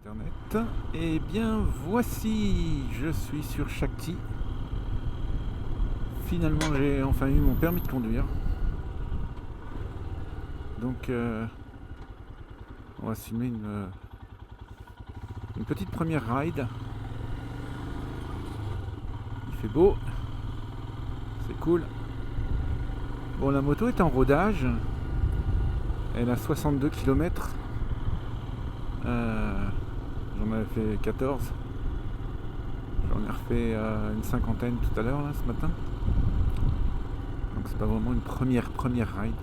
internet. Et bien voici, je suis sur Shakti. Finalement j'ai enfin eu mon permis de conduire. Donc on va se filmer une petite première ride. Il fait beau, c'est cool. Bon, la moto est en rodage. Elle a 62 km. J'en avais fait 14. J'en ai refait une cinquantaine tout à l'heure là, ce matin. Donc c'est pas vraiment une première ride.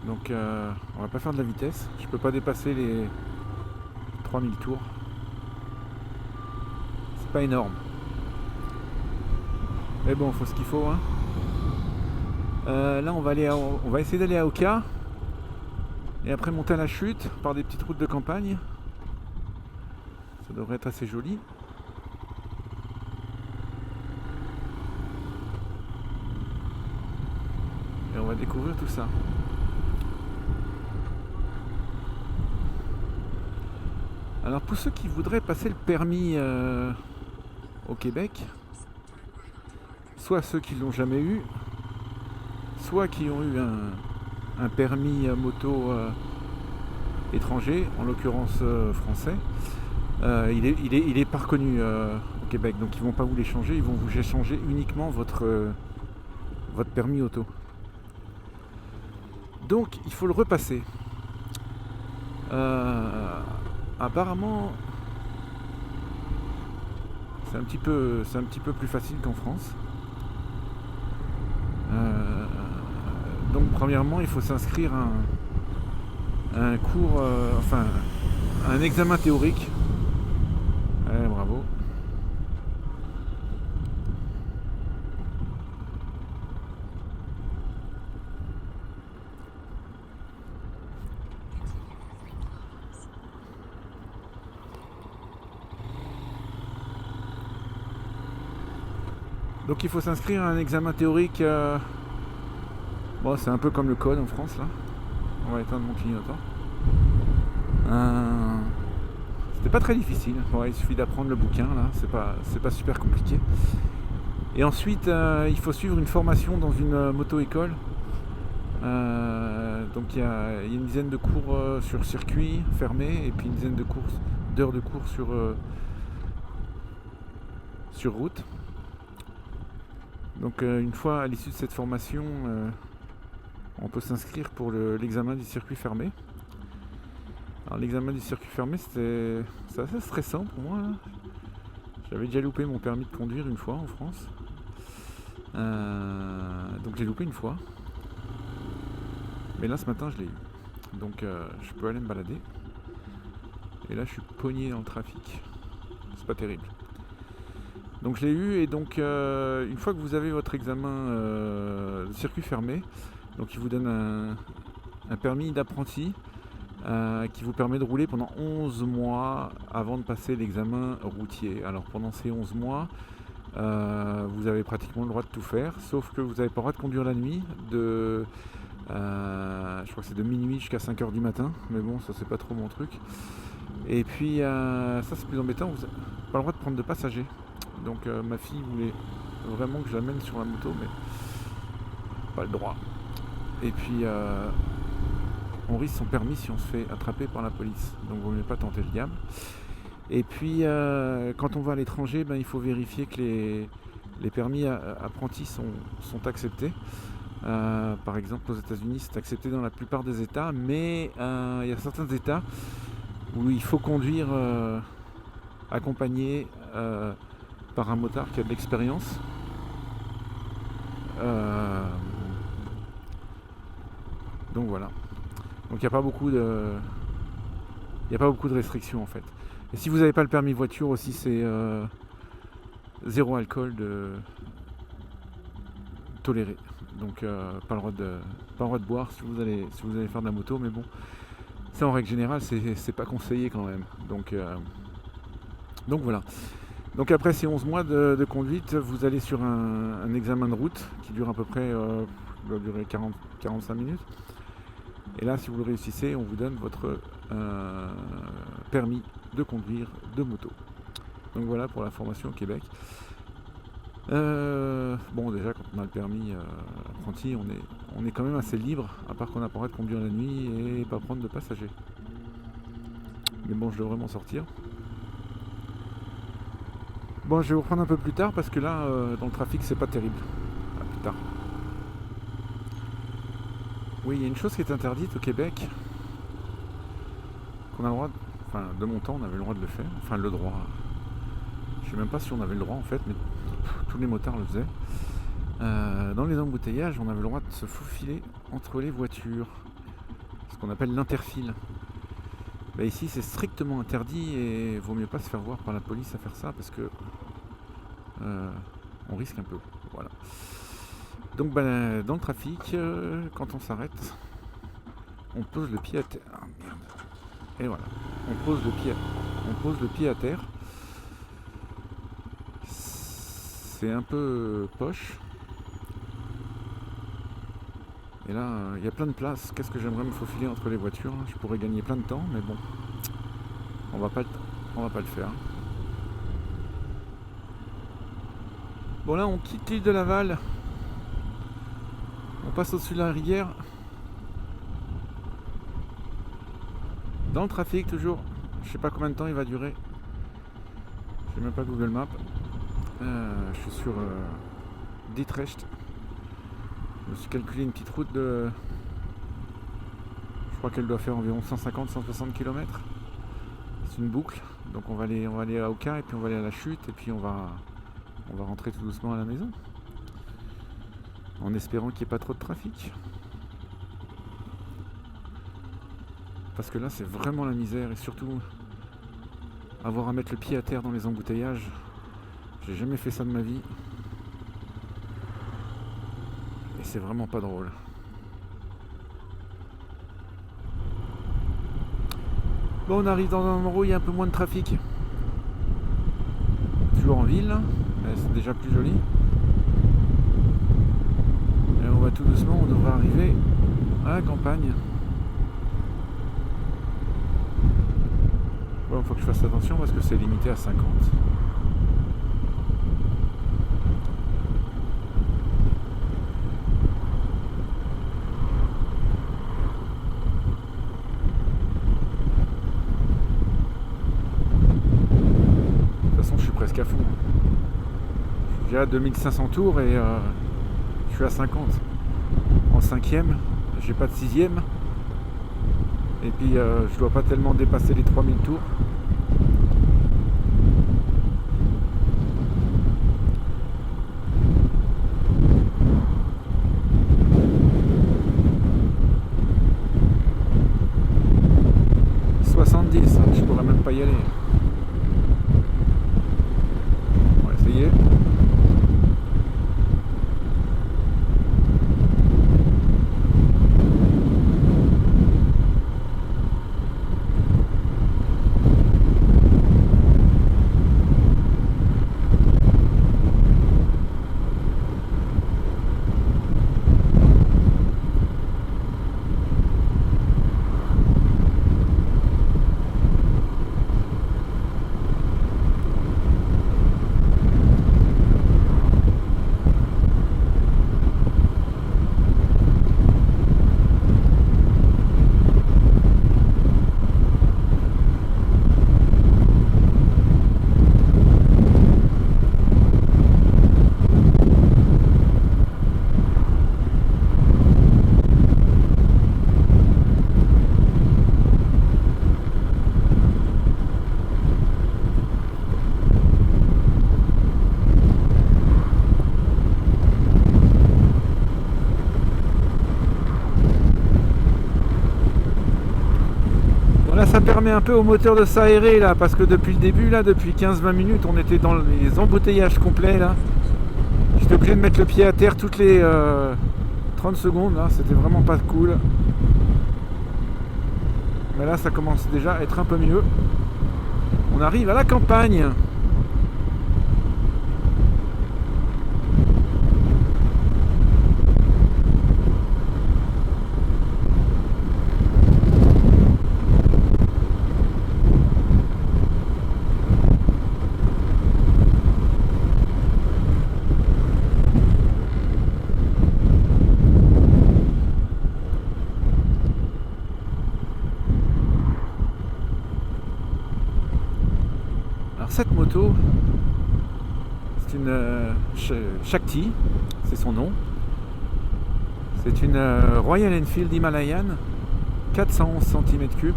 Donc on va pas faire de la vitesse. Je peux pas dépasser les 3000 tours. C'est pas énorme. Mais bon, faut ce qu'il faut, hein. Là on va essayer d'aller à Oka. Et après monter à la chute par des petites routes de campagne. Ça devrait être assez joli. Et on va découvrir tout ça. Alors pour ceux qui voudraient passer le permis au Québec, soit ceux qui ne l'ont jamais eu, soit qui ont eu un permis moto étranger, en l'occurrence français, il est pas reconnu au Québec, donc ils vont pas vous l'échanger, ils vont vous échanger uniquement votre permis auto. Donc il faut le repasser. Apparemment c'est un petit peu plus facile qu'en France. Donc premièrement il faut s'inscrire à un cours, un examen théorique. Bravo. Donc il faut s'inscrire à un examen théorique. Bon, c'est un peu comme le code en France là. On va éteindre mon clignotant. C'était pas très difficile. Ouais, il suffit d'apprendre le bouquin là. C'est pas super compliqué. Et ensuite, il faut suivre une formation dans une moto-école. Donc il y a une dizaine de cours sur circuit fermé et puis une dizaine d'heures de cours sur route. Donc une fois à l'issue de cette formation, on peut s'inscrire pour l'examen du circuit fermé. Alors l'examen du circuit fermé, c'est assez stressant pour moi. Là. J'avais déjà loupé mon permis de conduire une fois en France. Donc j'ai loupé une fois. Mais là ce matin je l'ai eu. Donc je peux aller me balader. Et là je suis pogné dans le trafic. C'est pas terrible. Donc je l'ai eu et donc une fois que vous avez votre examen de circuit fermé, donc il vous donne un permis d'apprenti qui vous permet de rouler pendant 11 mois avant de passer l'examen routier. Alors pendant ces 11 mois, vous avez pratiquement le droit de tout faire, sauf que vous n'avez pas le droit de conduire la nuit, je crois que c'est de minuit jusqu'à 5h du matin, mais bon ça c'est pas trop mon truc. Et puis ça c'est plus embêtant, vous n'avez pas le droit de prendre de passagers. Donc ma fille voulait vraiment que je l'amène sur la moto, mais pas le droit. Et puis on risque son permis si on se fait attraper par la police. Donc vaut mieux pas tenter le diable. Et puis quand on va à l'étranger, il faut vérifier que les permis apprentis sont acceptés. Par exemple aux États-Unis c'est accepté dans la plupart des États, mais il y a certains États où il faut conduire accompagné par un motard qui a de l'expérience. Donc voilà. Donc il n'y a pas beaucoup de restrictions en fait. Et si vous n'avez pas le permis voiture aussi, c'est zéro alcool toléré. Donc pas le droit de boire si vous allez faire de la moto, mais bon, ça en règle générale c'est pas conseillé quand même. Donc voilà. Donc après ces 11 mois de conduite, vous allez sur un examen de route qui dure à peu près doit durer 45 minutes. Et là, si vous le réussissez, on vous donne votre permis de conduire de moto. Donc voilà pour la formation au Québec. Bon, déjà, quand on a le permis apprenti, on est quand même assez libre, à part qu'on n'a pas le droit de conduire la nuit et pas prendre de passagers. Mais bon, je devrais m'en sortir. Bon, je vais vous reprendre un peu plus tard parce que là, dans le trafic, c'est pas terrible. À plus tard. Oui, il y a une chose qui est interdite au Québec, qu'on a le droit, enfin, de mon temps, on avait le droit de le faire. Enfin, le droit. Je sais même pas si on avait le droit en fait, mais tous les motards le faisaient. Dans les embouteillages, on avait le droit de se faufiler entre les voitures, ce qu'on appelle l'interfile. Bah ici, c'est strictement interdit et il vaut mieux pas se faire voir par la police à faire ça parce que on risque un peu. Voilà. Donc dans le trafic, quand on s'arrête, on pose le pied à terre. Ah merde. Et voilà. On pose le pied à terre. C'est un peu poche. Et là, il y a plein de places. Qu'est-ce que j'aimerais me faufiler entre les voitures. Je pourrais gagner plein de temps, mais bon, on va pas le faire. Bon là, on quitte l'île de Laval. On passe au-dessus de la rivière. Dans le trafic toujours. Je sais pas combien de temps il va durer. J'ai même pas Google Maps. Je suis sur Dietrich. Je me suis calculé une petite route de... Je crois qu'elle doit faire environ 150-160 km. C'est une boucle. Donc on va aller à Oka et puis on va aller à la chute et puis on va rentrer tout doucement à la maison. En espérant qu'il n'y ait pas trop de trafic. Parce que là c'est vraiment la misère et surtout avoir à mettre le pied à terre dans les embouteillages. J'ai jamais fait ça de ma vie. Et c'est vraiment pas drôle. Bon, on arrive dans un endroit où il y a un peu moins de trafic. Toujours en ville, mais c'est déjà plus joli. Et on va tout doucement, on devrait arriver à la campagne. Bon, faut que je fasse attention parce que c'est limité à 50. Presque à fond. Je suis déjà à 2500 tours et je suis à 50. En 5e, j'ai pas de 6e. Et puis je dois pas tellement dépasser les 3000 tours. Je pourrais même pas y aller. On va essayer. Là ça permet un peu au moteur de s'aérer là parce que depuis le début là, depuis 15-20 minutes on était dans les embouteillages complets là. J'étais obligé de mettre le pied à terre toutes les 30 secondes là, c'était vraiment pas cool. Mais là ça commence déjà à être un peu mieux. On arrive à la campagne. cette moto, c'est une Shakti, c'est son nom. C'est une Royal Enfield Himalayan 411 cm3,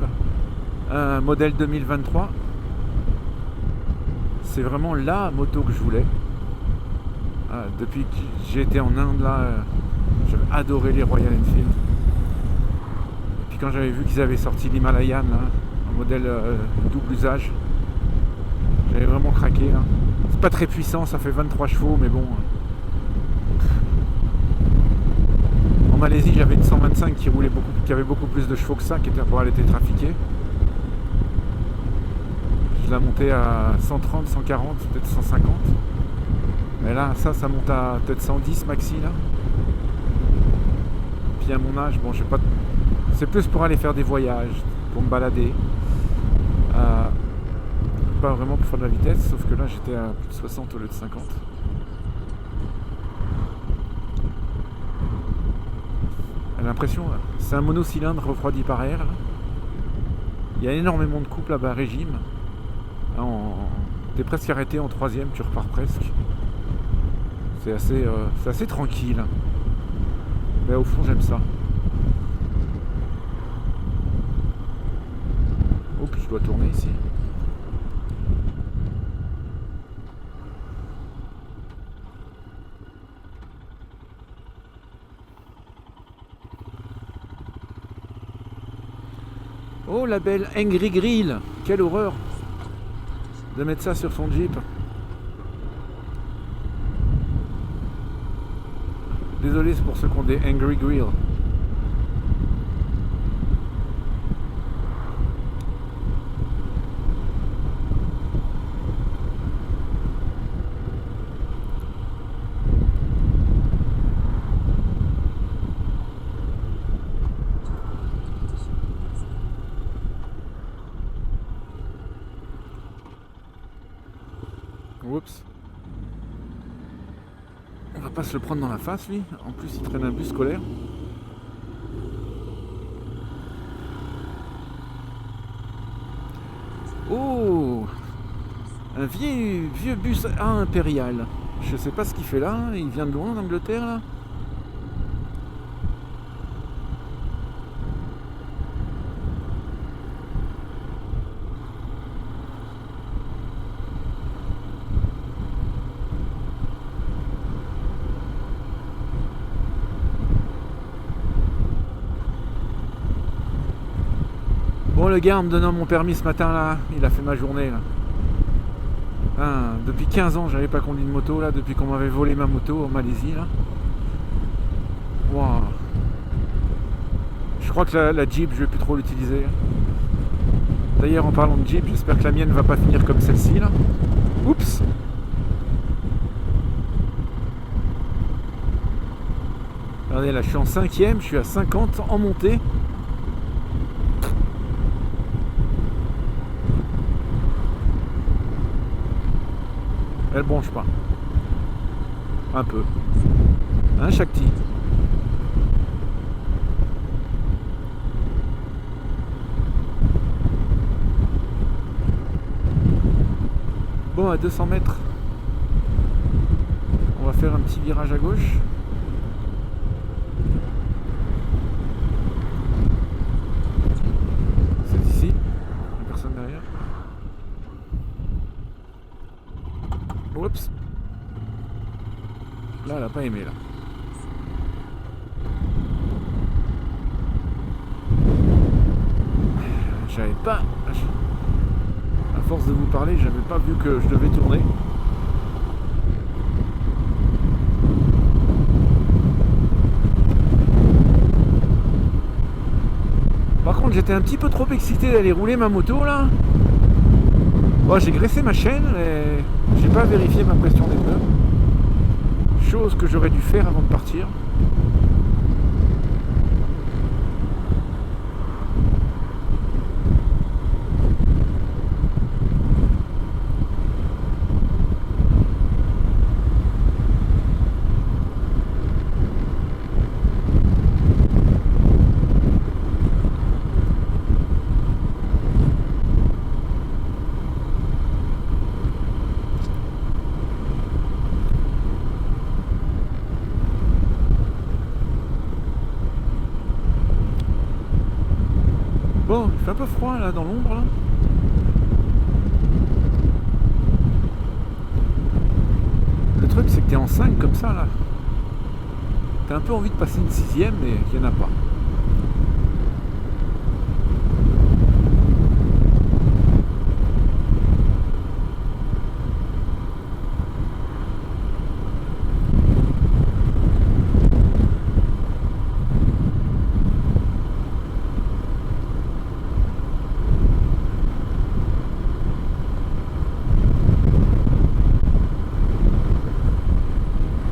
un modèle 2023. C'est vraiment la moto que je voulais. Depuis que j'ai été en Inde, là, j'avais adoré les Royal Enfield. Et puis quand j'avais vu qu'ils avaient sorti l'Himalayan, là, un modèle double usage, j'avais vraiment craqué. Là. C'est pas très puissant, ça fait 23 chevaux, mais bon. En Malaisie, j'avais une 125 qui avait beaucoup plus de chevaux que ça, qui était, bon, elle était trafiquée. Je la montais à 130, 140, peut-être 150. Mais là, ça monte à peut-être 110 maxi là. Puis à mon âge, bon, je sais pas. C'est plus pour aller faire des voyages, pour me balader. Pas vraiment pour faire de la vitesse, sauf que là j'étais à plus de 60 au lieu de 50. J'ai l'impression, c'est un monocylindre refroidi par air. Là. Il y a énormément de couples là-bas, régime. T'es presque arrêté en troisième, tu repars presque. C'est assez tranquille. Mais au fond, j'aime ça. Oh, puis je dois tourner ici. Oh, la belle Angry Grill. Quelle horreur de mettre ça sur son Jeep. Désolé, c'est pour ceux qui ont des Angry Grill. Oups. On va pas se le prendre dans la face, lui. En plus, il traîne un bus scolaire. Oh, un vieux bus impérial. Je sais pas ce qu'il fait là. Il vient de loin d'Angleterre, là. Bon, le gars en me donnant mon permis ce matin là, il a fait ma journée là. Depuis 15 ans j'avais pas conduit de moto là, depuis qu'on m'avait volé ma moto en Malaisie là. Wow. Je crois que la Jeep je vais plus trop l'utiliser. D'ailleurs en parlant de Jeep, j'espère que la mienne va pas finir comme celle-ci là. Oups. Regardez là, je suis en 5ème, je suis à 50 en montée. Elle bronche pas. Un peu. Un Shakti. Bon, à 200 mètres, on va faire un petit virage à gauche. C'est ici. Il n'y a personne derrière. Oups. Là, elle a pas aimé, là. J'avais pas... À force de vous parler, j'avais pas vu que je devais tourner. Par contre, j'étais un petit peu trop excité d'aller rouler ma moto, là. Bon, j'ai graissé ma chaîne et j'ai pas vérifié ma pression des pneus. Chose que j'aurais dû faire avant de partir. Bon, il fait un peu froid là dans l'ombre là. Le truc c'est que t'es en 5 comme ça là. T'as un peu envie de passer une 6ème mais il n'y en a pas.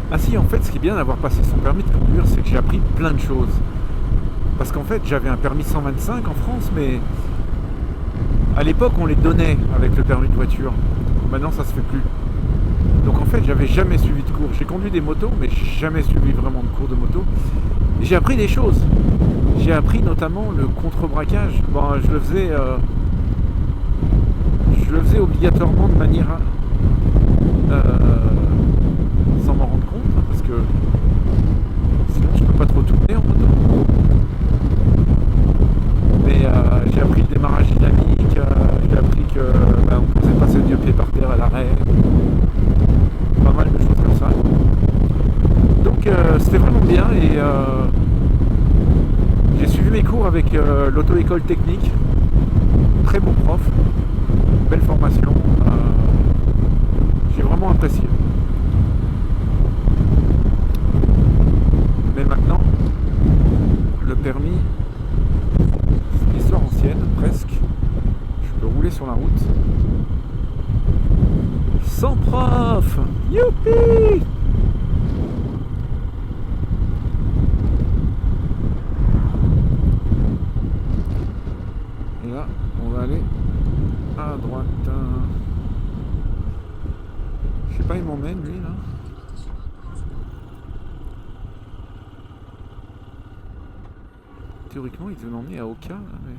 Ah si, en fait, ce qui est bien d'avoir passé son permis de conduire, c'est que j'ai appris plein de choses. Parce qu'en fait, j'avais un permis 125 en France, mais à l'époque, on les donnait avec le permis de voiture. Maintenant, ça se fait plus. Donc en fait, j'avais jamais suivi de cours. J'ai conduit des motos, mais jamais suivi vraiment de cours de moto. Et j'ai appris des choses. J'ai appris notamment le contre-braquage. Bon, je le faisais obligatoirement de manière sans m'en rendre compte, parce que sinon je peux pas trop tourner en moto. Mais j'ai appris le démarrage dynamique, j'ai appris que on faisait passer le pied par terre à l'arrêt, pas mal de choses comme ça. Donc c'était vraiment bien et j'ai suivi mes cours avec l'auto-école technique, très bon prof, belle formation, j'ai vraiment apprécié. Mais maintenant, le permis, c'est une histoire ancienne, presque. Je peux rouler sur la route. Sans prof. Youpi! Et là, on va aller à droite. Je sais pas, il m'emmène lui là. Théoriquement, il devait m'emmener à Oka, là, mais...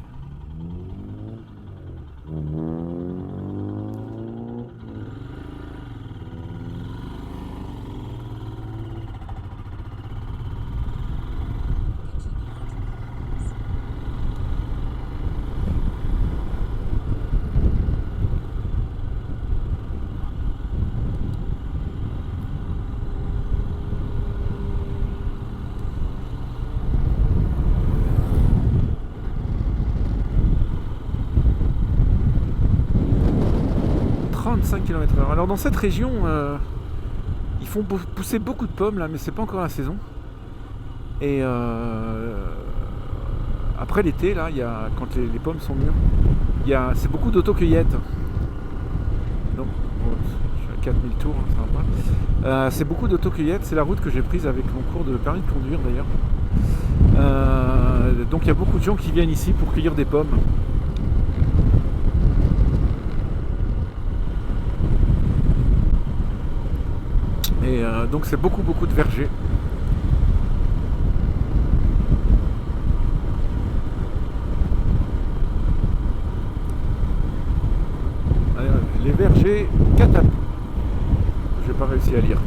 35 km/h. Alors dans cette région, ils font pousser beaucoup de pommes là, mais c'est pas encore la saison. Et après l'été, là, quand les pommes sont mûres, c'est beaucoup d'autocueillette. Donc, je suis à 4000 tours, hein, ça va pas. C'est beaucoup d'autocueillette, c'est la route que j'ai prise avec mon cours de permis de conduire d'ailleurs. Donc il y a beaucoup de gens qui viennent ici pour cueillir des pommes. Et donc c'est beaucoup de vergers. Les vergers Catapou. J'ai pas réussi à lire.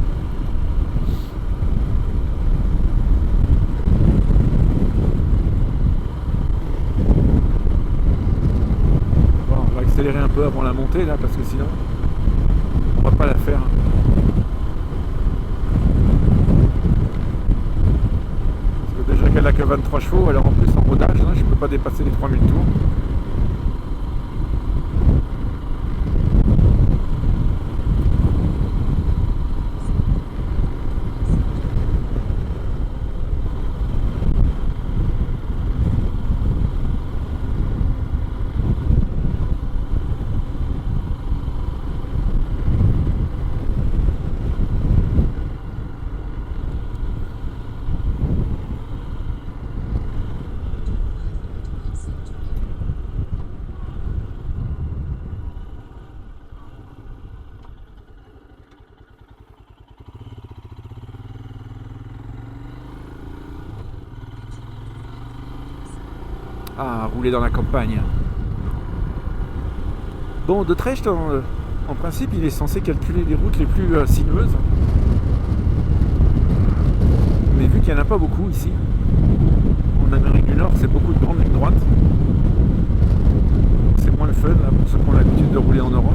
Bon, on va accélérer un peu avant la montée là parce que sinon on va pas la faire. Parce que déjà qu'elle a que 23 chevaux, alors en plus en rodage, hein, je peux pas dépasser les 3000 tours. Ah, rouler dans la campagne. Bon, Dordrecht, en principe, il est censé calculer les routes les plus sinueuses. Mais vu qu'il n'y en a pas beaucoup ici, en Amérique du Nord, c'est beaucoup de grandes lignes droites. le fun là, pour ceux qui ont l'habitude de rouler en Europe.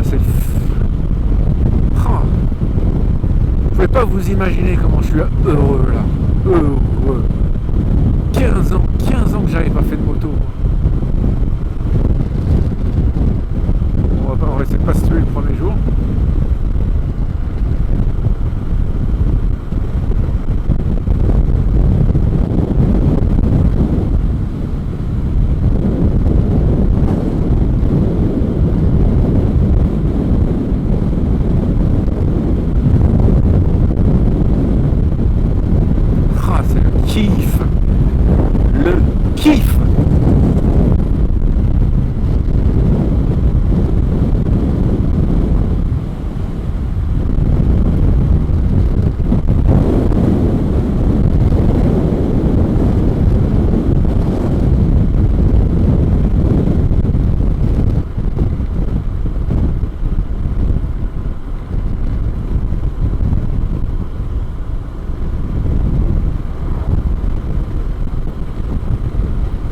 C'est... Vous pouvez pas vous imaginer comment je suis heureux là. Heureux. 15 ans que j'avais pas fait de moto. On va essayer de pas se tuer le premier jour.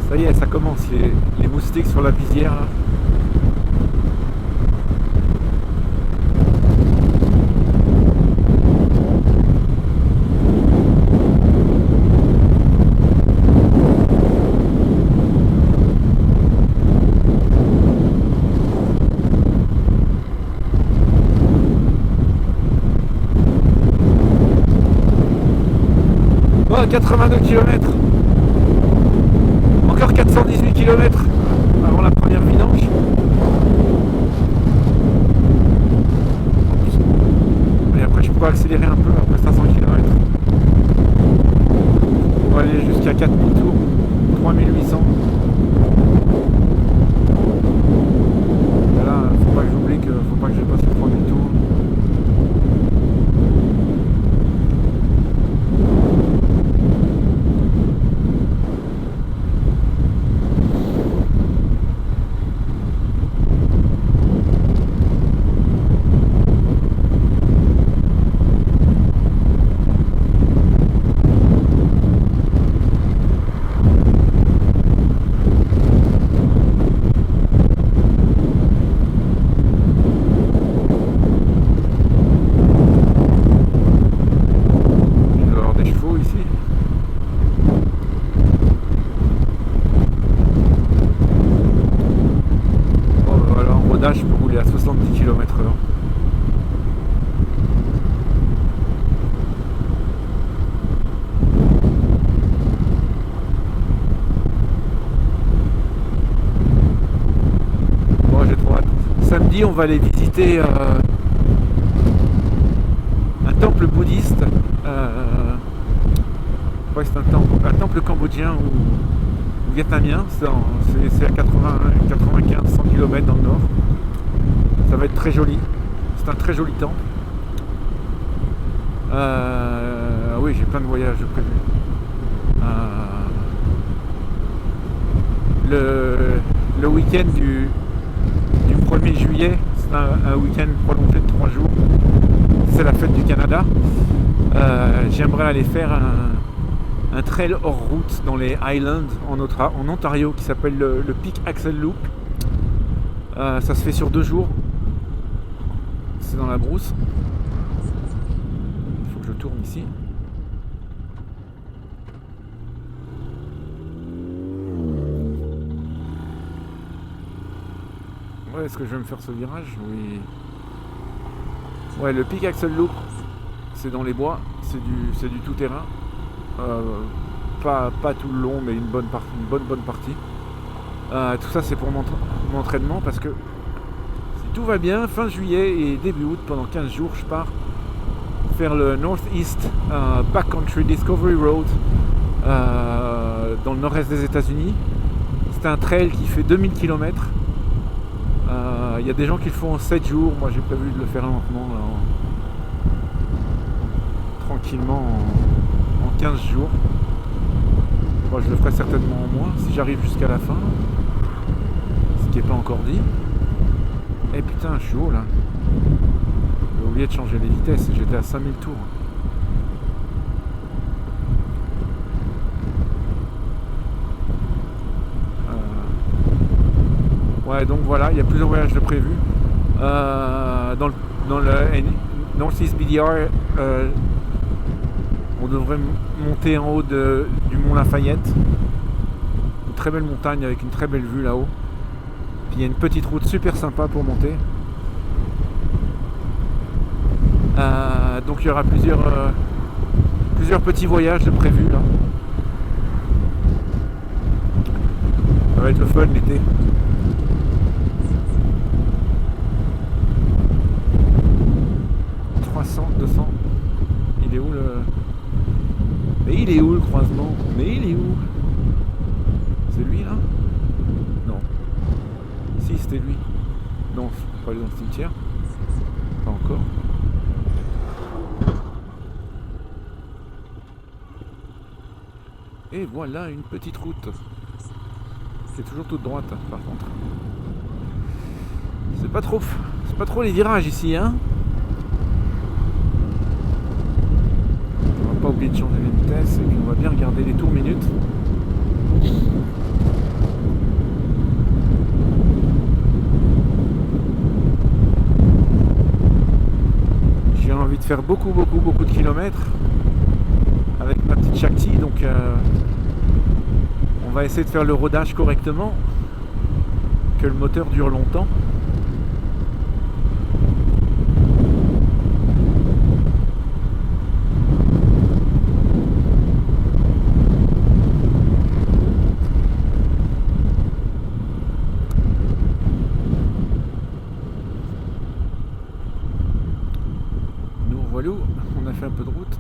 Ça y est, ça commence, les moustiques sur la visière là. Oh, 82 km. Encore 418 km avant la première vidange. Et après je pourrais accélérer un peu après 500 km. On va aller jusqu'à 4000 tours, 3800. Et là, faut pas que j'oublie que faut pas que je passe les 3000 tours. Je peux rouler à 70 km/h. Bon, j'ai trop hâte. Samedi, on va aller visiter un temple bouddhiste. Ouais, c'est un temple cambodgien ou vietnamien. C'est à 95-100 km dans le nord. Ça va être très joli. C'est un très joli temple. Oui, j'ai plein de voyages prévus. Le week-end du 1er juillet, c'est un week-end prolongé de 3 jours. C'est la fête du Canada. J'aimerais aller faire un trail hors route dans les Highlands en Ontario qui s'appelle le Peak Axel Loop. Ça se fait sur 2 jours. C'est dans la brousse. Il faut que je tourne ici. Ouais, est-ce que je vais me faire ce virage? Oui. Ouais, le Peak Axel Loop, c'est dans les bois, c'est du tout terrain. Pas tout le long, mais une bonne partie. Tout ça c'est pour mon entraînement parce que si tout va bien, fin juillet et début août, pendant 15 jours, je pars faire le Northeast Backcountry Discovery Road dans le nord-est des États-Unis. C'est un trail qui fait 2000 km. Il y a des gens qui le font en 7 jours. Moi j'ai prévu de le faire lentement, tranquillement en 15 jours. Moi je le ferai certainement en moins si j'arrive jusqu'à la fin, ce qui n'est pas encore dit. Et putain, je suis haut là. oublié de changer les vitesses, j'étais à 5000 tours. Ouais, donc voilà, il y a plusieurs voyages de prévus. Dans le Northeast BDR, on devrait monter en haut du mont Lafayette. Une très belle montagne avec une très belle vue là-haut. Puis il y a une petite route super sympa pour monter. Donc il y aura plusieurs petits voyages de prévus là. Ça va être le fun l'été. Il est où le... Mais il est où le croisement? Mais il est où? C'est lui là? Non. Si, c'était lui. Non, je peux pas aller dans le cimetière. Pas encore. Et voilà une petite route. C'est toujours toute droite par contre. C'est pas trop les virages ici, hein. On va pas oublier de changer les vitesses et puis on va bien regarder les tours minutes. J'ai envie de faire beaucoup de kilomètres avec ma petite Shakti, donc on va essayer de faire le rodage correctement, que le moteur dure longtemps. On a fait un peu de route.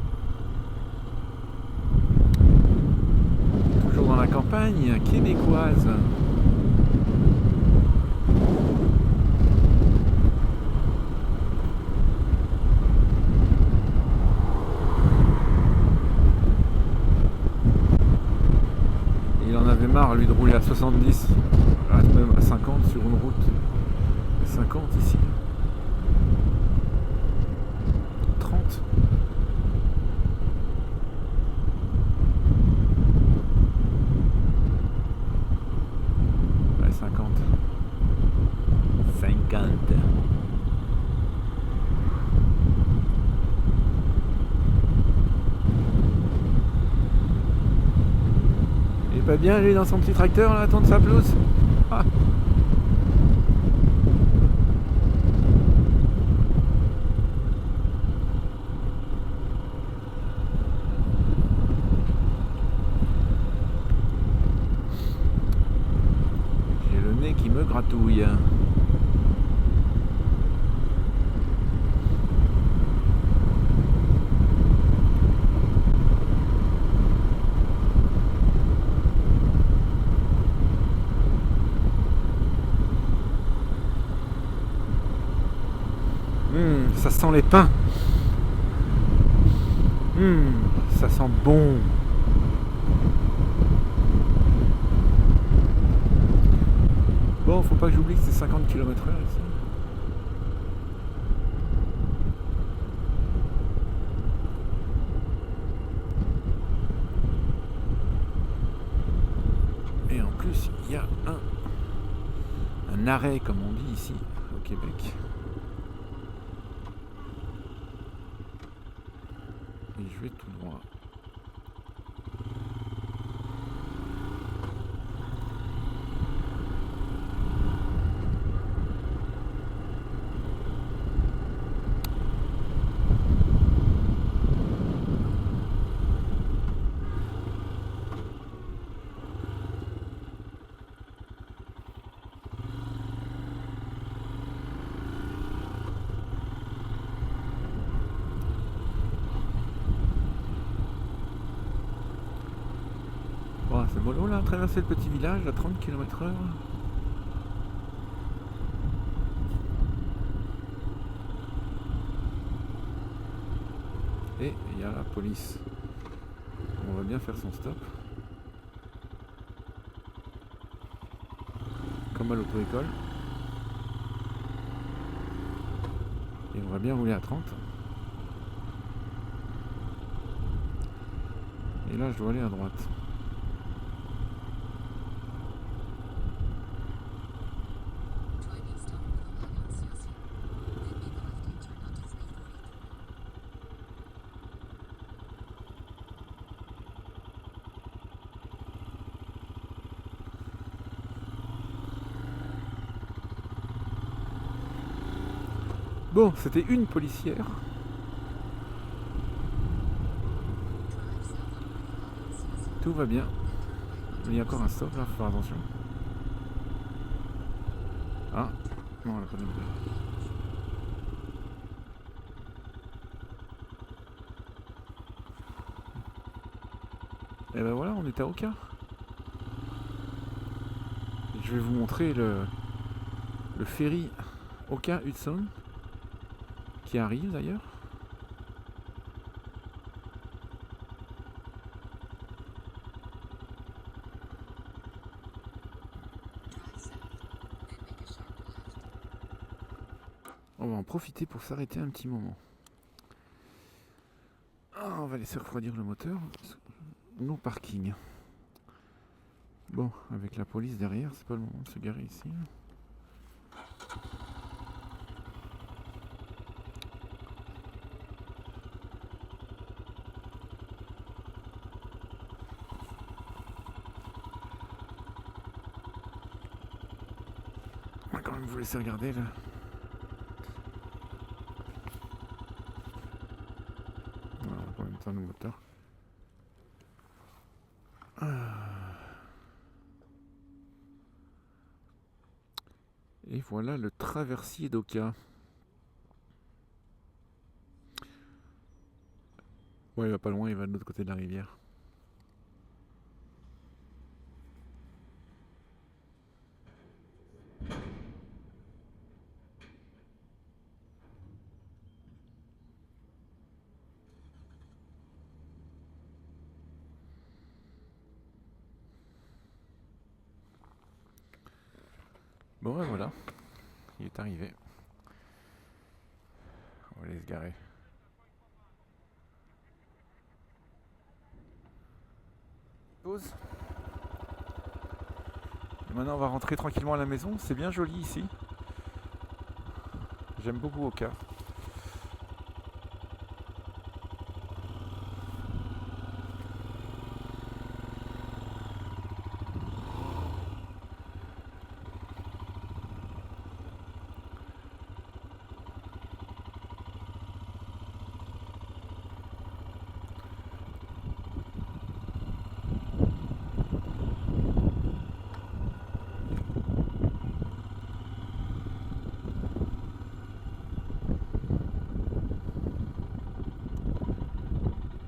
Toujours dans la campagne québécoise. Il en avait marre lui de rouler à 70, même à 50 sur une route. 50 ici. 30. Ouais, 50. 50. Il est pas bien lui dans son petit tracteur là, attendre sa pelouse. Ah. Qui me gratouille. Ça sent les pins. Ça sent bon. Bon, faut pas que j'oublie que c'est 50 km/h ici. Et en plus, il y a un arrêt, comme on dit ici, au Québec. Et je vais tout droit. C'est mollo là, traverser le petit village à 30 km/h. Et il y a la police. On va bien faire son stop. Comme à l'auto-école. Et on va bien rouler à 30. Et là je dois aller à droite. Bon, c'était une policière. Tout va bien. Il y a encore un stop là, faut faire attention. Ah, non, elle a pas de bruit. Et ben voilà, on est à Oka. Je vais vous montrer le ferry Oka Hudson qui arrive d'ailleurs. On va en profiter pour s'arrêter un petit moment. Ah, on va laisser refroidir le moteur. Non parking. Bon, avec la police derrière, c'est pas le moment de se garer ici. On va quand même vous laisser regarder là. Voilà, on va quand même éteindre le moteur. Et voilà le traversier d'Oka. Ouais, il va pas loin, il va de l'autre côté de la rivière. Bon, ouais, voilà, il est arrivé. On va aller se garer. Pause. Et maintenant, on va rentrer tranquillement à la maison. C'est bien joli ici. J'aime beaucoup Oka.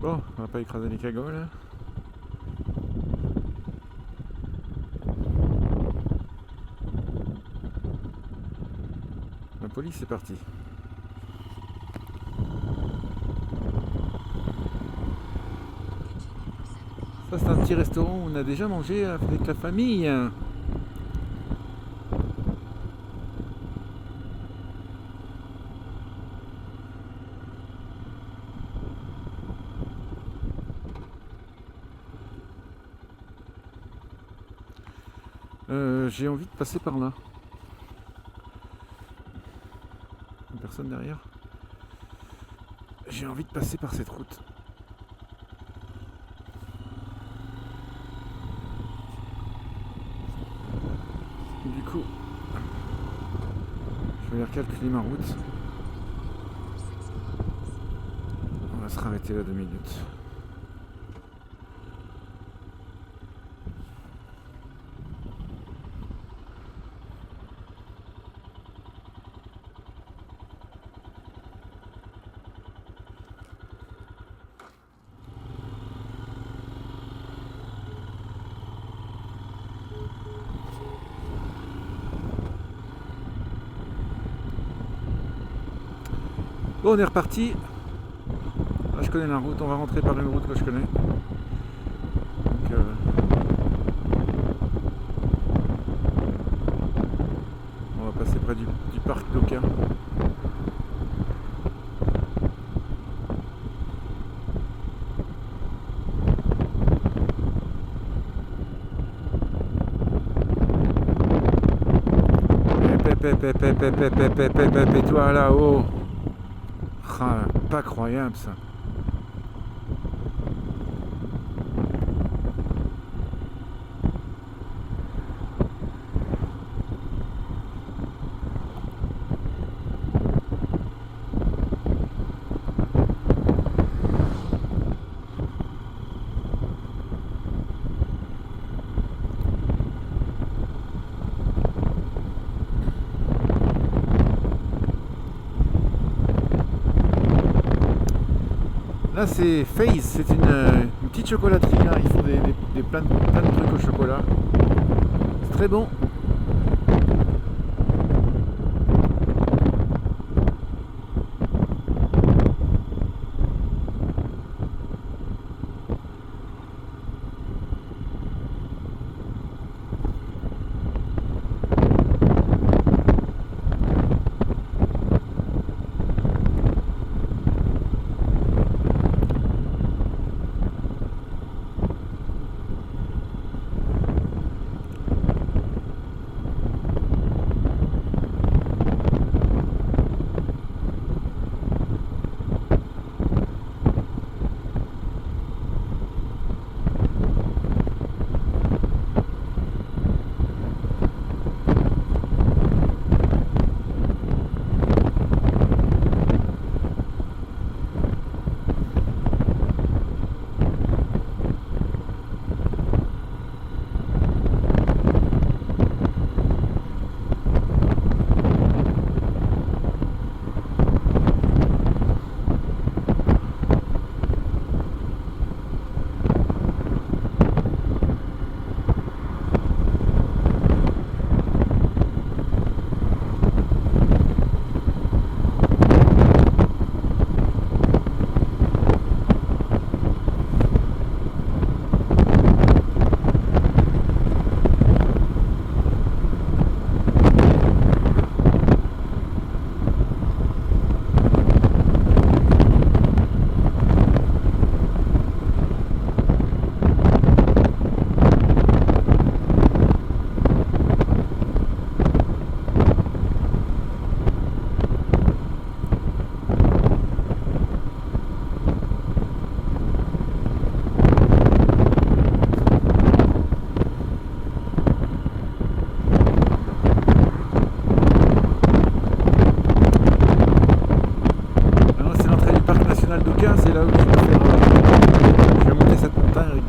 Bon, on va pas écraser les cagoles. La police est partie. Ça c'est un petit restaurant où on a déjà mangé avec la famille. J'ai envie de passer par là. Personne derrière. J'ai envie de passer par cette route. Du coup, je vais recalculer ma route. On va se arrêter là 2 minutes. Bon, on est reparti. Là, je connais la route. On va rentrer par une route que je connais. Donc, on va passer près du parc d'Oka. Et toi là-haut. Ah, pas croyable ça. Là c'est Phase, c'est une petite chocolaterie là, ils font plein de trucs au chocolat. C'est très bon. C'est là où je vais monter cette montagne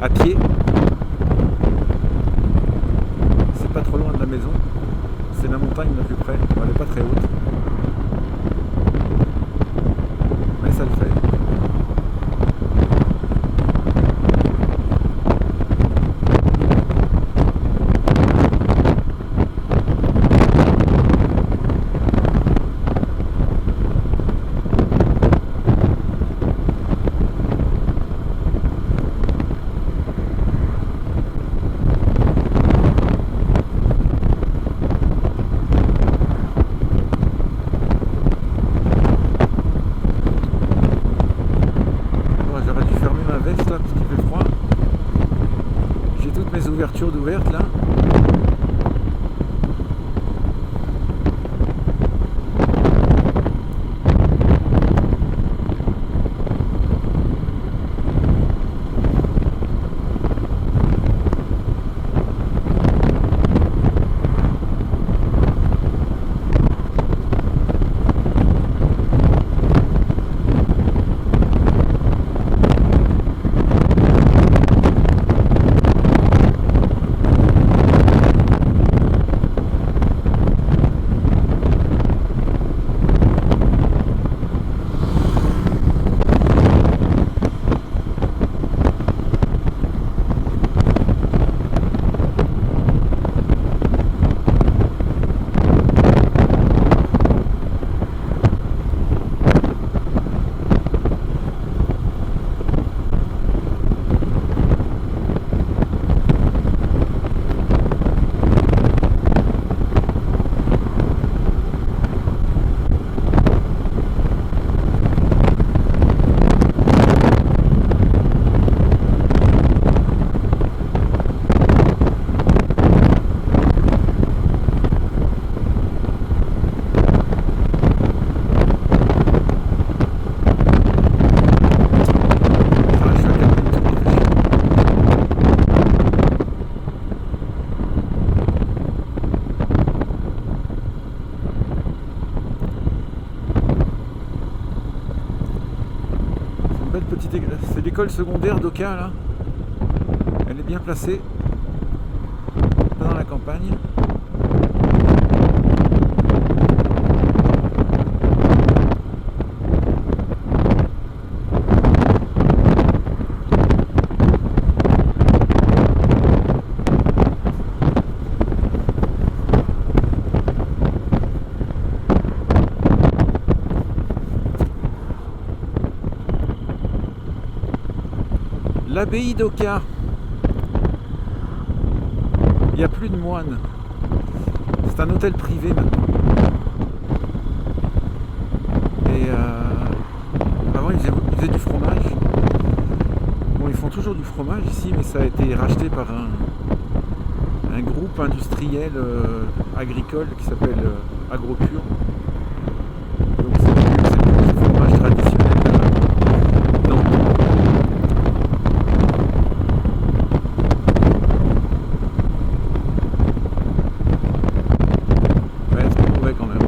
à pied. C'est pas trop loin de la maison. C'est la montagne la plus près. Elle n'est pas très haute. Mais ça le fait. c'est l'école secondaire d'Oka là. Elle est bien placée, pas dans la campagne. L'abbaye d'Oka. Il n'y a plus de moines. C'est un hôtel privé maintenant. Et avant ils faisaient du fromage. Bon, ils font toujours du fromage ici, mais ça a été racheté par un groupe industriel agricole qui s'appelle AgroPure. Donc c'est plus du fromage traditionnel. Non. Quand même.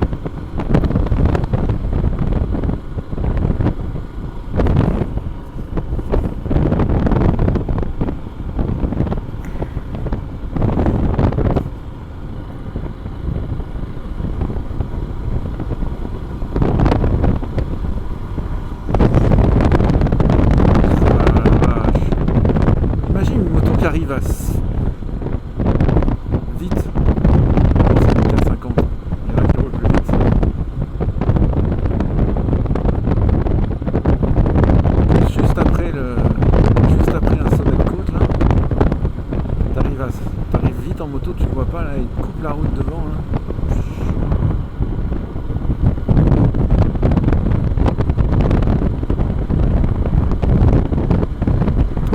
Imagine une moto qui arrive à vite. Bon, ça monte à 50. Juste après un sommet de côte là, t'arrives vite en moto, tu vois pas là, il te coupe la route devant là.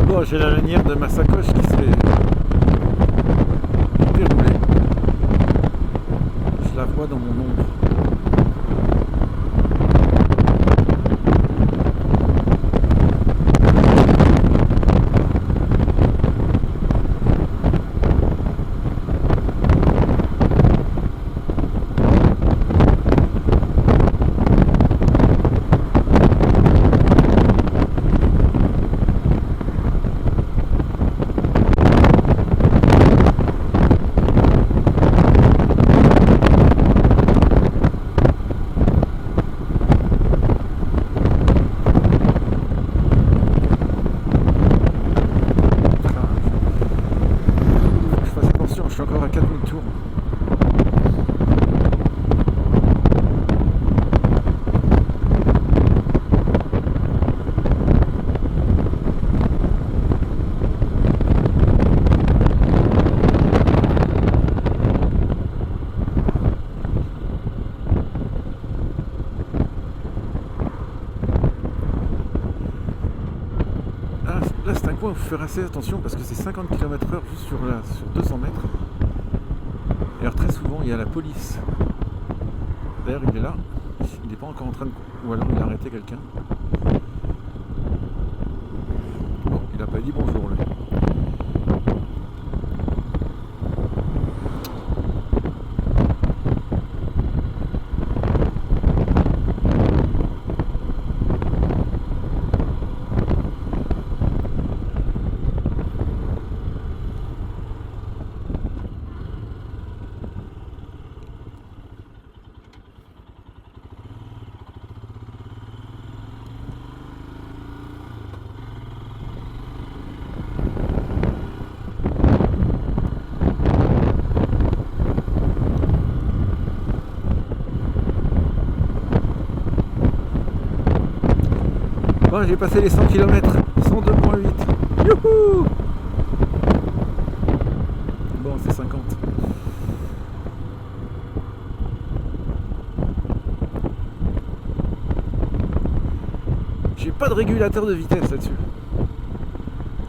Bon, j'ai la lanière de ma sacoche qui se fait dérouler. Je la vois dans mon ombre. Je suis encore à 4000 tours. Là c'est un coin où il faut faire assez attention parce que c'est 50 km/h juste sur 200 mètres. Et alors très souvent il y a la police. D'ailleurs il est là, il n'est pas encore en train de... Ou alors il a arrêté quelqu'un. Bon, il n'a pas dit bonjour lui. Bon, j'ai passé les 100 km, 102.8. Youhou! Bon, c'est 50. J'ai pas de régulateur de vitesse là-dessus.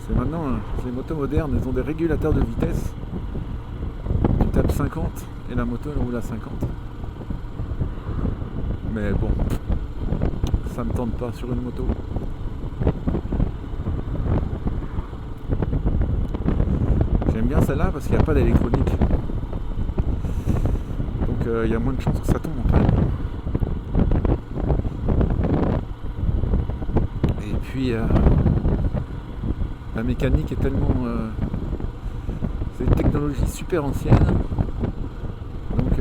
C'est maintenant, les motos modernes, elles ont des régulateurs de vitesse. Tu tapes 50 et la moto elle roule à 50. Mais bon, ça me tente pas sur une moto. J'aime bien celle-là parce qu'il n'y a pas d'électronique. Donc il y a moins de chances que ça tombe en panne. Et puis puis la mécanique est tellement... c'est une technologie super ancienne. Donc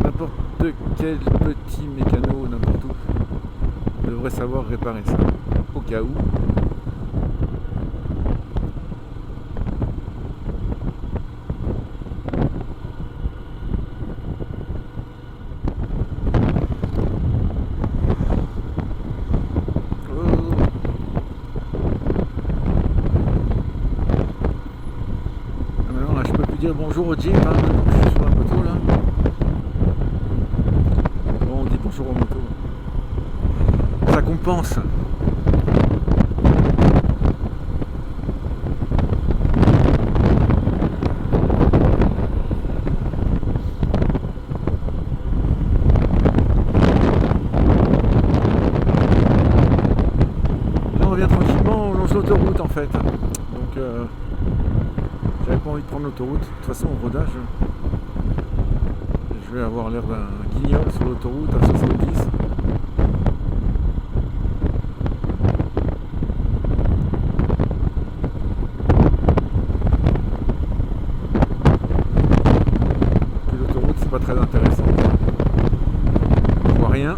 n'importe quel petit mécano, n'importe où, devrait savoir réparer ça, au cas où. Dire bonjour au Jeep, hein, maintenant que je suis sur la moto là. Bon, on dit bonjour aux motos. Ça compense. Là on revient tranquillement, on longe l'autoroute en fait. Donc j'avais pas envie de prendre l'autoroute. De toute façon, au rodage, je vais avoir l'air d'un guignol sur l'autoroute à 70. Puis l'autoroute, c'est pas très intéressant. On voit rien.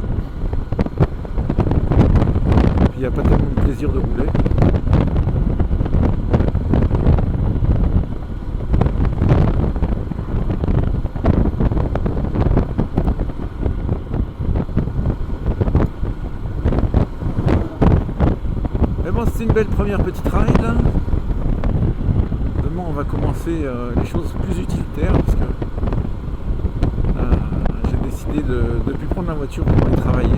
Puis il n'y a pas tellement de plaisir de rouler. C'est une belle première petite ride là. Demain on va commencer les choses plus utilitaires parce que j'ai décidé de ne plus prendre la voiture pour aller travailler.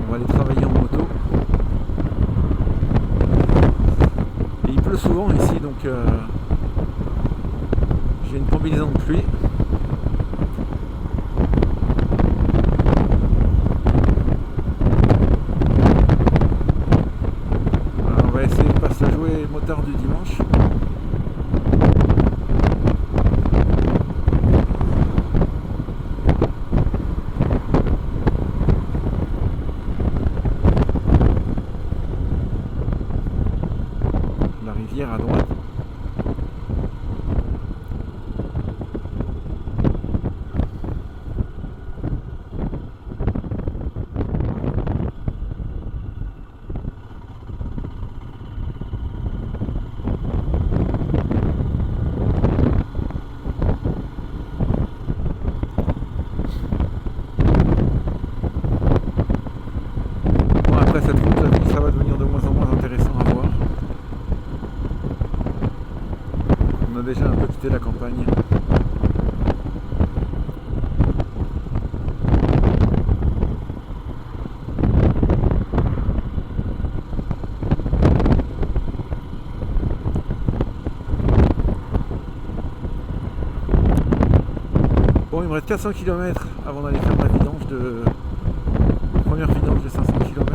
On va aller travailler en moto. Et il pleut souvent ici donc j'ai une combinaison de pluie. Motard du dimanche. La rivière à droite. Cette route, ça va devenir de moins en moins intéressant à voir. On a déjà un peu quitté la campagne. Bon, il me reste 400 km avant d'aller faire ma vidange de... première vidange de 500 km.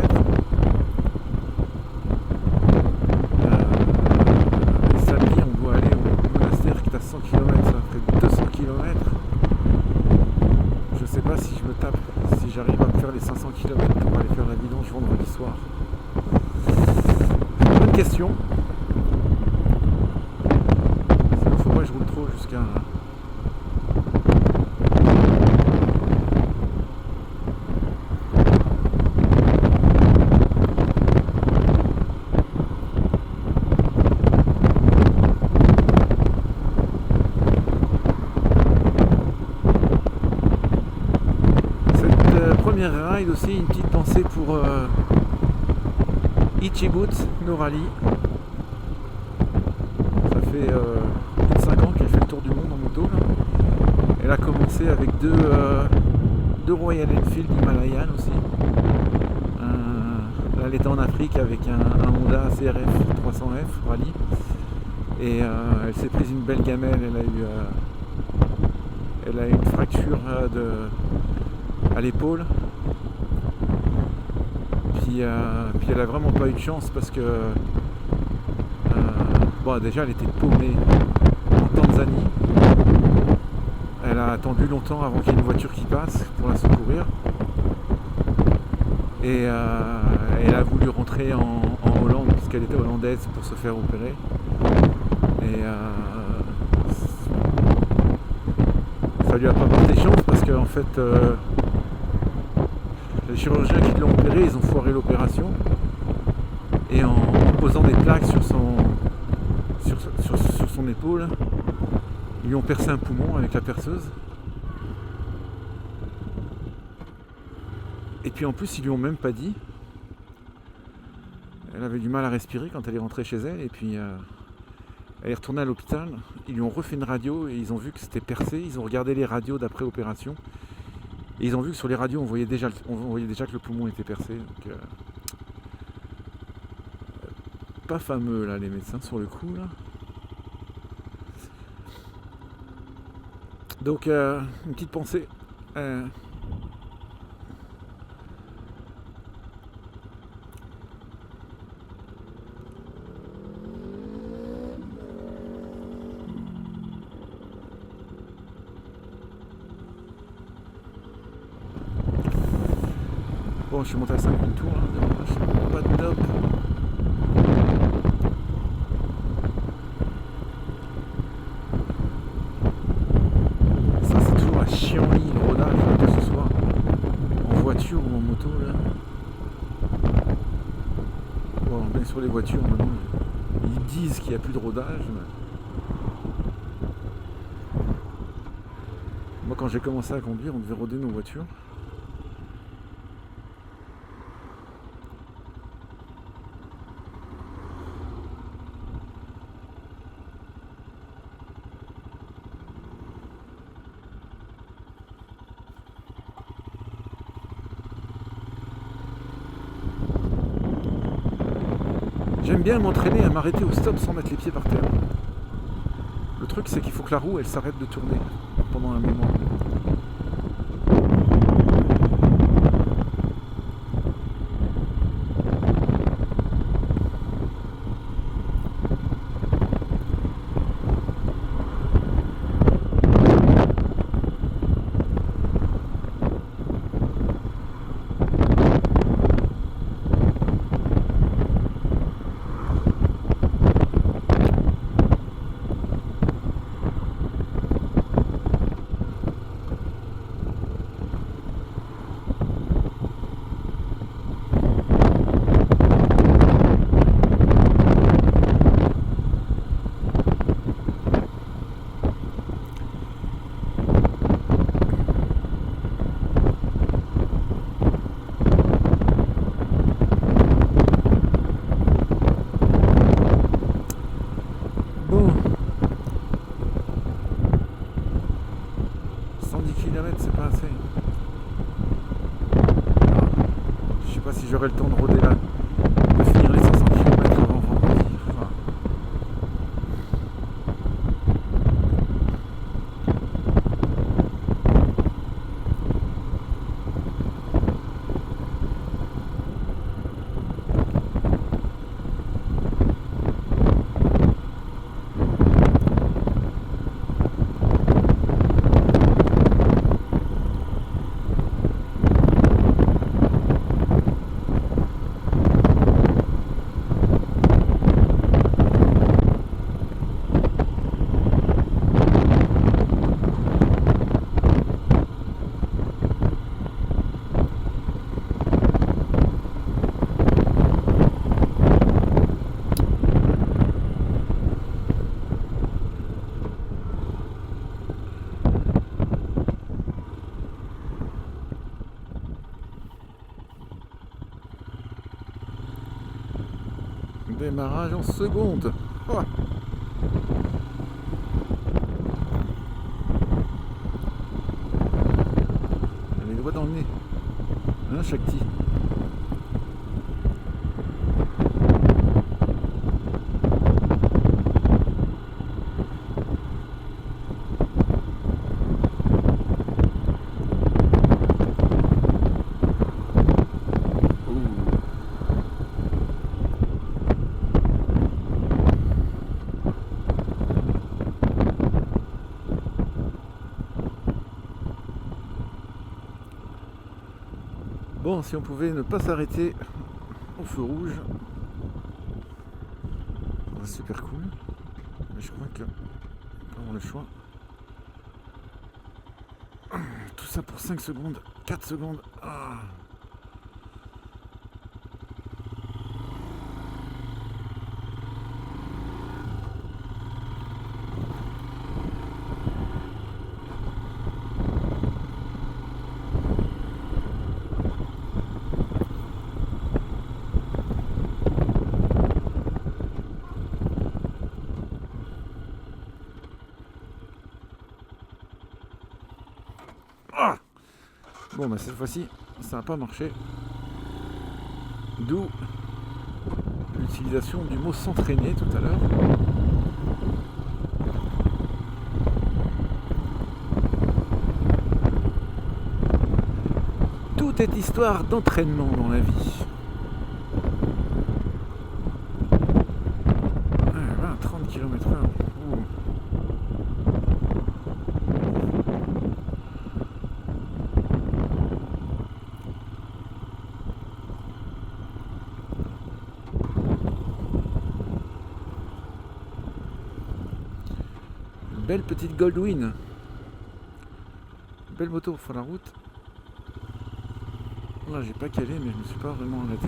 Samedi, on doit aller au monastère qui est à 100 km, ça fait 200 km. Je sais pas si je me tape, si j'arrive à me faire les 500 km pour aller faire la vidange vendredi soir. Bonne question. Sinon, faut pas que je roule trop jusqu'à... Première ride aussi, une petite pensée pour Ichibut Norali. Ça fait plus de 5 ans qu'elle fait le tour du monde en moto là. Elle a commencé avec deux Royal Enfield Himalayan aussi. Là, elle était en Afrique avec un Honda CRF 300F Rally. Et elle s'est prise une belle gamelle, elle a eu une fracture à l'épaule. Puis elle a vraiment pas eu de chance parce que bon, déjà elle était paumée en Tanzanie. Elle a attendu longtemps avant qu'il y ait une voiture qui passe pour la secourir. Et elle a voulu rentrer en Hollande puisqu'elle était hollandaise pour se faire opérer. Et ça lui a pas porté chance parce qu'en fait les chirurgiens qui l'ont opéré, ils ont foiré l'opération. Et en posant des plaques sur son épaule, ils lui ont percé un poumon avec la perceuse. Et puis en plus, ils lui ont même pas dit. Elle avait du mal à respirer quand elle est rentrée chez elle. Et puis elle est retournée à l'hôpital. Ils lui ont refait une radio et ils ont vu que c'était percé. Ils ont regardé les radios d'après opération. Et ils ont vu que sur les radios, on voyait déjà que le poumon était percé. Donc, pas fameux là, les médecins sur le coup là. Donc une petite pensée. Bon, je suis monté à 5000 tours, hein, pas de top. Ça, c'est toujours un chiant-lit, le rodage, que ce soit en voiture ou en moto. Là. Bon, bien sûr, les voitures, maintenant, ils disent qu'il n'y a plus de rodage. Mais... Moi, quand j'ai commencé à conduire, on devait roder nos voitures. J'aime bien m'entraîner à m'arrêter au stop sans mettre les pieds par terre. Le truc, c'est qu'il faut que la roue, elle s'arrête de tourner pendant un moment. C'est pas assez. Je sais pas si j'aurai le temps de rôder là, de finir les 500 km avant vendredi. Enfin... Démarrage en seconde. Oh. Les doigts dans le nez. Hein, Shakti? Bon, si on pouvait ne pas s'arrêter au feu rouge, c'est super cool. Mais je crois que pas avoir le choix. Tout ça pour 5 secondes, 4 secondes. Ah. Bon, bah cette fois-ci, ça n'a pas marché. D'où l'utilisation du mot s'entraîner tout à l'heure. Tout est histoire d'entraînement dans la vie. Voilà, 30 km/h. Belle petite Goldwyn. Belle moto pour faire la route. Là, j'ai pas calé, mais je me suis pas vraiment arrêté.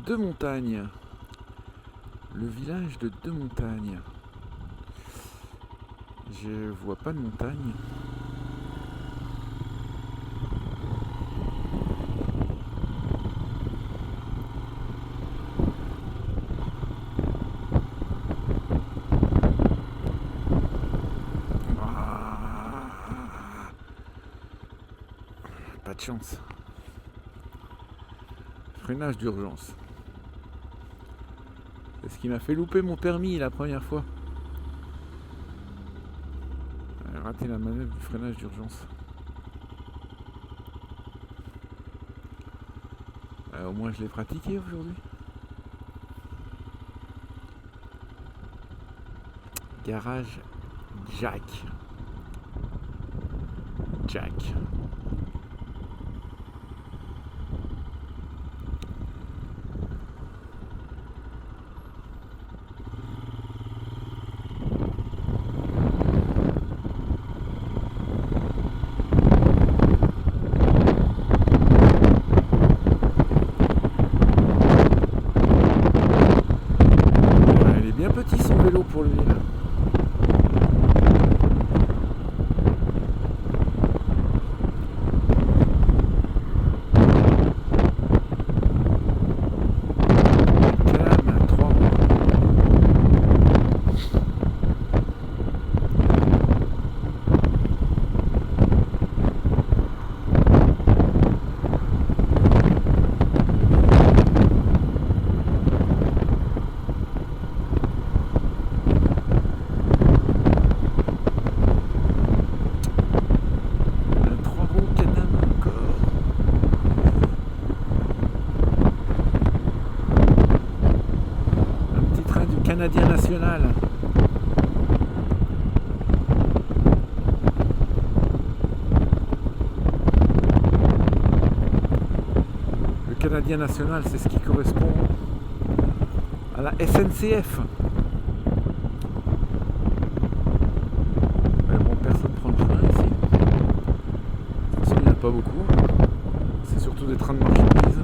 Deux Montagnes. Le village de Deux Montagnes. Je vois pas de montagne. Pas de chance. Freinage d'urgence. C'est ce qui m'a fait louper mon permis la première fois. J'ai raté la manœuvre du freinage d'urgence. Au moins je l'ai pratiqué aujourd'hui. Garage Jack. Jack. Petit son vélo pour lui là. Calme, 3 roues. Canadien national. Le Canadien national, c'est ce qui correspond à la SNCF. Mais bon, personne ne prend le train ici. De toute façon, il n'y en a pas beaucoup. C'est surtout des trains de marchandises.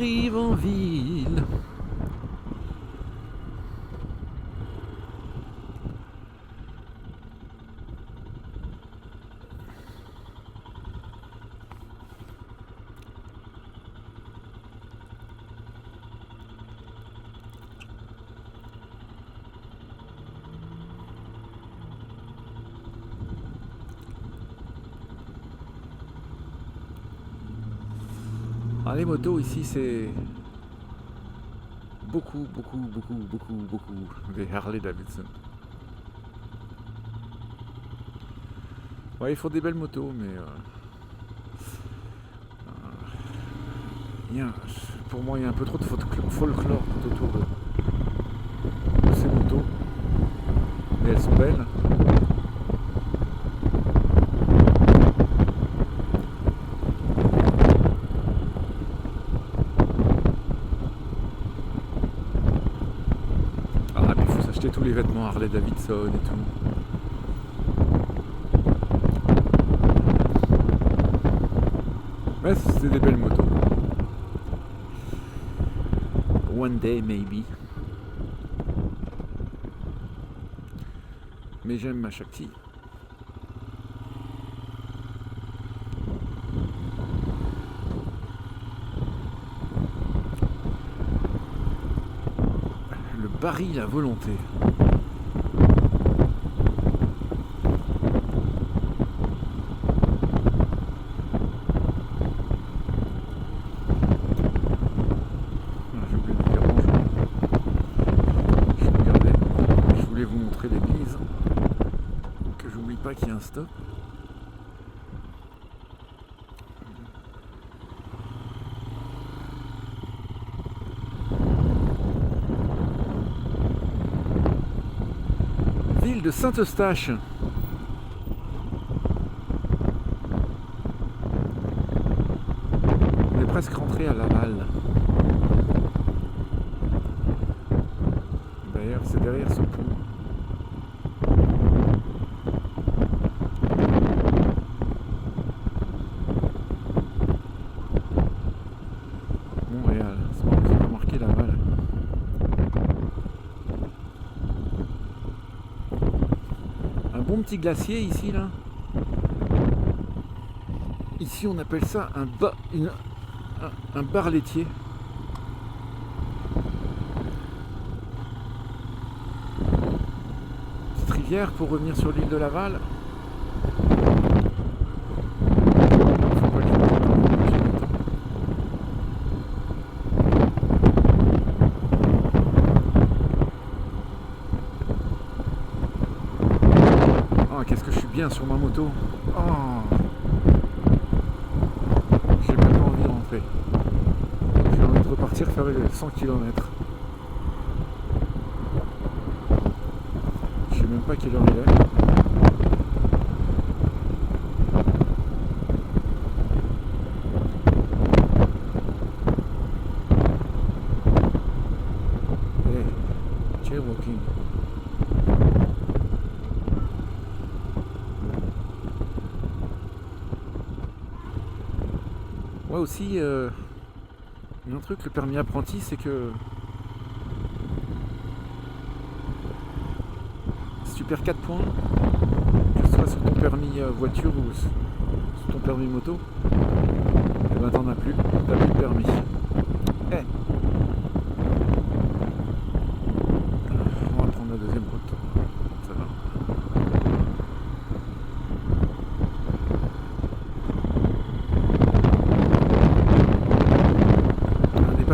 j'arrive en ville. Ah, les motos ici c'est beaucoup des Harley Davidson. Ouais, ils font des belles motos, mais pour moi il y a un peu trop de folklore tout autour de ces motos. Mais elles sont belles. Tous les vêtements Harley Davidson et tout. Ouais, c'était des belles motos. One day maybe. Mais j'aime ma Shakti. Le baril à volonté. Qu'il y a un stop. Ville de Saint-Eustache. On est presque rentré à Laval. D'ailleurs, c'est derrière ce pont. Petit glacier ici là. Ici on appelle ça un bar laitier. Petite rivière pour revenir sur l'île de Laval. Qu'est-ce que je suis bien sur ma moto. Oh, j'ai même pas envie de rentrer. J'ai envie de repartir faire 100 km. Je sais même pas quelle heure il est. Walking. Ouais, aussi, il y a un truc, le permis apprenti, c'est que si tu perds 4 points, que ce soit sur ton permis voiture ou sur ton permis moto, et ben t'en as plus, t'as plus de permis. Hey. On va prendre la deuxième route, ça va.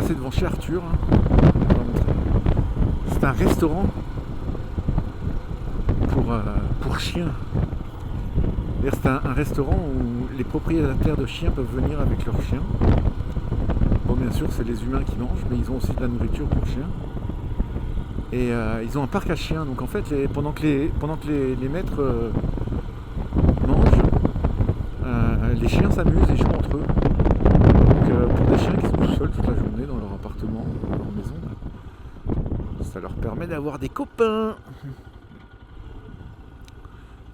Devant chez Arthur, c'est un restaurant pour chiens. C'est un restaurant où les propriétaires de chiens peuvent venir avec leurs chiens. Bon, bien sûr, c'est les humains qui mangent, mais ils ont aussi de la nourriture pour chiens. Et ils ont un parc à chiens, donc en fait, pendant que les maîtres mangent, les chiens s'amusent et jouent entre eux. Pour des chiens qui sont tout seuls toute la journée dans leur appartement, dans leur maison, ça leur permet d'avoir des copains.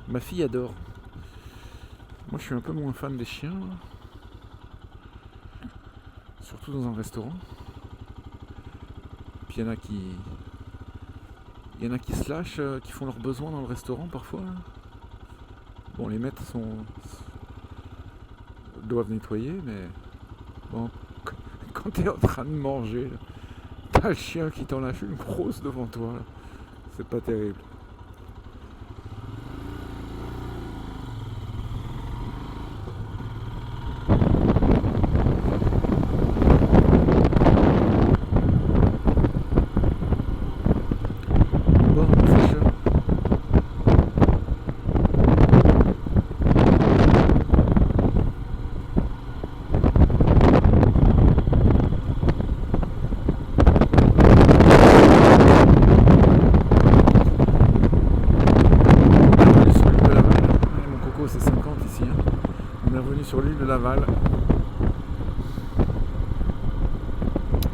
Ma fille adore. Moi je suis un peu moins fan des chiens. surtout dans un restaurant. Puis il y en a qui se lâchent, qui font leurs besoins dans le restaurant parfois. Bon, les maîtres doivent nettoyer, mais bon, quand tu es en train de manger, là, t'as le chien qui t'en lâche une grosse devant toi. Là. C'est pas terrible. Bon, c'est cher. C'est 50 ici, hein. On est revenu sur l'île de Laval.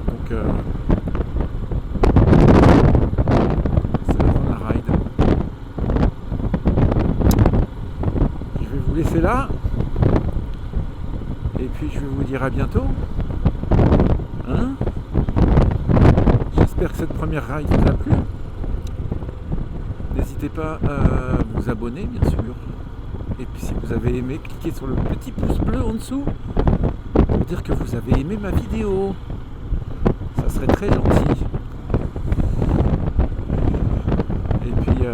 Donc c'est la fin d'un ride. Je vais vous laisser là. Et puis je vais vous dire à bientôt. Hein? J'espère que cette première ride vous a plu. N'hésitez pas à vous abonner bien sûr. Et puis si vous avez aimé, cliquez sur le petit pouce bleu en dessous pour dire que vous avez aimé ma vidéo. Ça serait très gentil. Et puis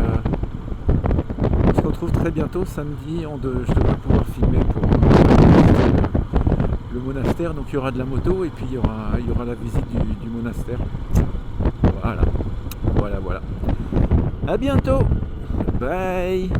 on se retrouve très bientôt samedi. Je devrais pouvoir filmer pour le monastère. Donc il y aura de la moto et puis il y aura la visite du monastère. Voilà. À bientôt. Bye.